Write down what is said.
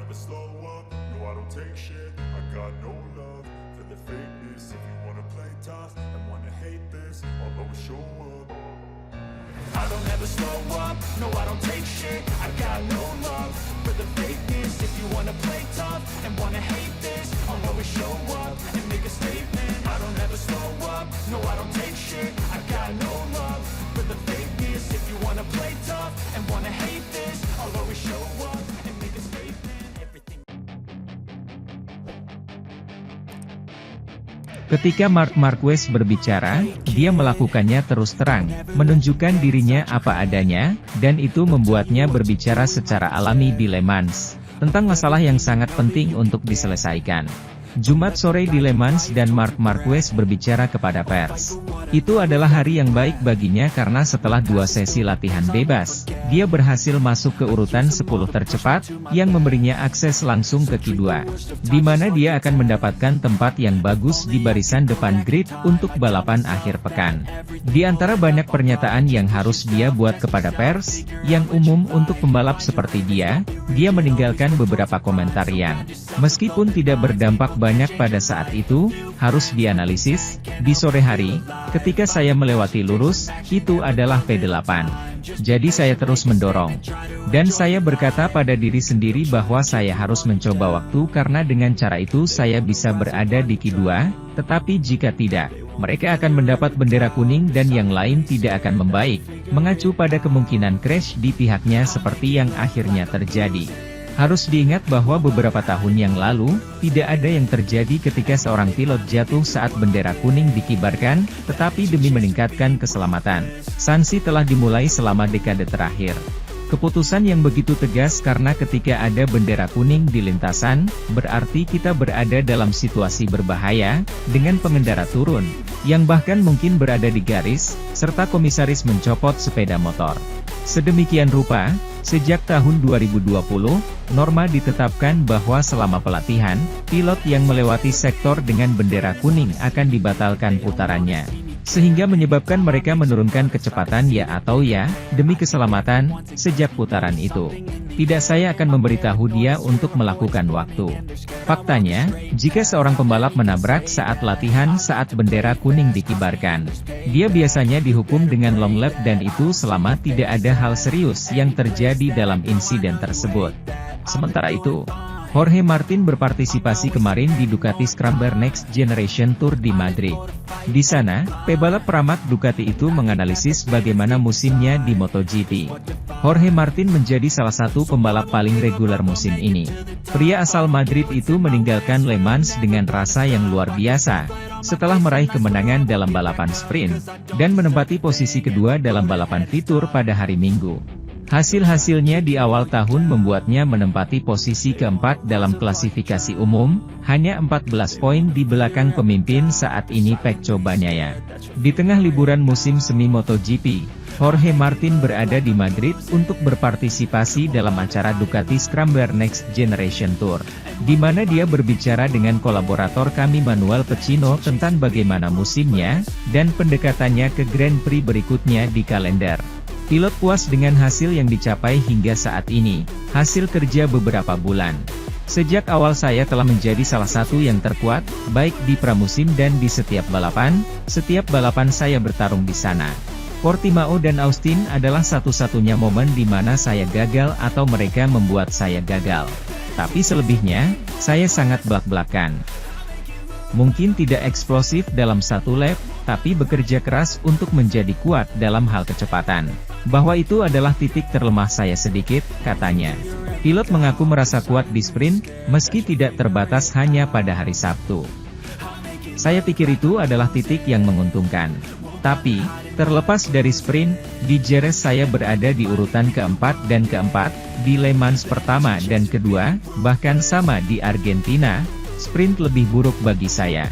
never slow up, no I don't take shit. I got no love for the fakeness. If you wanna play tough and wanna hate this, I'll always show up. I don't ever slow up, no I don't take shit. I got no love for the fakeness. If you wanna play tough and wanna hate this, I'll always show up and make a statement. I don't ever slow up, no I don't take shit. I got no love for the fakeness. If you wanna play tough and wanna hate this, I'll always show up and make a statement. Everything. Ketika Marc Marquez berbicara, dia melakukannya terus terang, menunjukkan dirinya apa adanya, dan itu membuatnya berbicara secara alami di Le Mans, tentang masalah yang sangat penting untuk diselesaikan. Jumat sore di Le Mans dan Marc Marquez berbicara kepada pers. Itu adalah hari yang baik baginya karena setelah 2 sesi latihan bebas, dia berhasil masuk ke urutan 10 tercepat, yang memberinya akses langsung ke Q2, di mana dia akan mendapatkan tempat yang bagus di barisan depan grid untuk balapan akhir pekan. Di antara banyak pernyataan yang harus dia buat kepada pers, yang umum untuk pembalap seperti dia meninggalkan beberapa komentar yang, meskipun tidak berdampak banyak pada saat itu, harus dianalisis. Di sore hari, ketika saya melewati lurus, itu adalah P8. Jadi saya terus mendorong. Dan saya berkata pada diri sendiri bahwa saya harus mencoba waktu karena dengan cara itu saya bisa berada di Q2, tetapi jika tidak, mereka akan mendapat bendera kuning dan yang lain tidak akan membaik, mengacu pada kemungkinan crash di pihaknya seperti yang akhirnya terjadi. Harus diingat bahwa beberapa tahun yang lalu, tidak ada yang terjadi ketika seorang pilot jatuh saat bendera kuning dikibarkan, tetapi demi meningkatkan keselamatan, sanksi telah dimulai selama dekade terakhir. Keputusan yang begitu tegas karena ketika ada bendera kuning di lintasan, berarti kita berada dalam situasi berbahaya, dengan pengendara turun, yang bahkan mungkin berada di garis, serta komisaris mencopot sepeda motor. Sedemikian rupa, sejak tahun 2020, norma ditetapkan bahwa selama pelatihan, pilot yang melewati sektor dengan bendera kuning akan dibatalkan putarannya. Sehingga menyebabkan mereka menurunkan kecepatan ya atau ya, demi keselamatan, sejak putaran itu. Tidak saya akan memberitahu dia untuk melakukan waktu. Faktanya, jika seorang pembalap menabrak saat latihan saat bendera kuning dikibarkan, dia biasanya dihukum dengan long lap dan itu selama tidak ada hal serius yang terjadi dalam insiden tersebut. Sementara itu, Jorge Martin berpartisipasi kemarin di Ducati Scrambler Next Generation Tour di Madrid. Di sana, pebalap peramat Ducati itu menganalisis bagaimana musimnya di MotoGP. Jorge Martin menjadi salah satu pembalap paling reguler musim ini. Pria asal Madrid itu meninggalkan Le Mans dengan rasa yang luar biasa, setelah meraih kemenangan dalam balapan sprint, dan menempati posisi kedua dalam balapan fitur pada hari Minggu. Hasil-hasilnya di awal tahun membuatnya menempati posisi keempat dalam klasifikasi umum, hanya 14 poin di belakang pemimpin saat ini Pecco Bagnaia. Di tengah liburan musim semi MotoGP, Jorge Martin berada di Madrid untuk berpartisipasi dalam acara Ducati Scrambler Next Generation Tour, di mana dia berbicara dengan kolaborator kami Manuel Pecino tentang bagaimana musimnya, dan pendekatannya ke Grand Prix berikutnya di kalender. Pilot puas dengan hasil yang dicapai hingga saat ini, hasil kerja beberapa bulan. Sejak awal saya telah menjadi salah satu yang terkuat, baik di pramusim dan di setiap balapan saya bertarung di sana. Portimao dan Austin adalah satu-satunya momen di mana saya gagal atau mereka membuat saya gagal. Tapi selebihnya, saya sangat belak-belakan. Mungkin tidak eksplosif dalam satu lap, tapi bekerja keras untuk menjadi kuat dalam hal kecepatan. Bahwa itu adalah titik terlemah saya sedikit, katanya. Pilot mengaku merasa kuat di sprint, meski tidak terbatas hanya pada hari Sabtu. Saya pikir itu adalah titik yang menguntungkan. Tapi, terlepas dari sprint, di Jerez saya berada di urutan keempat dan keempat, di Le Mans pertama dan kedua, bahkan sama di Argentina, sprint lebih buruk bagi saya.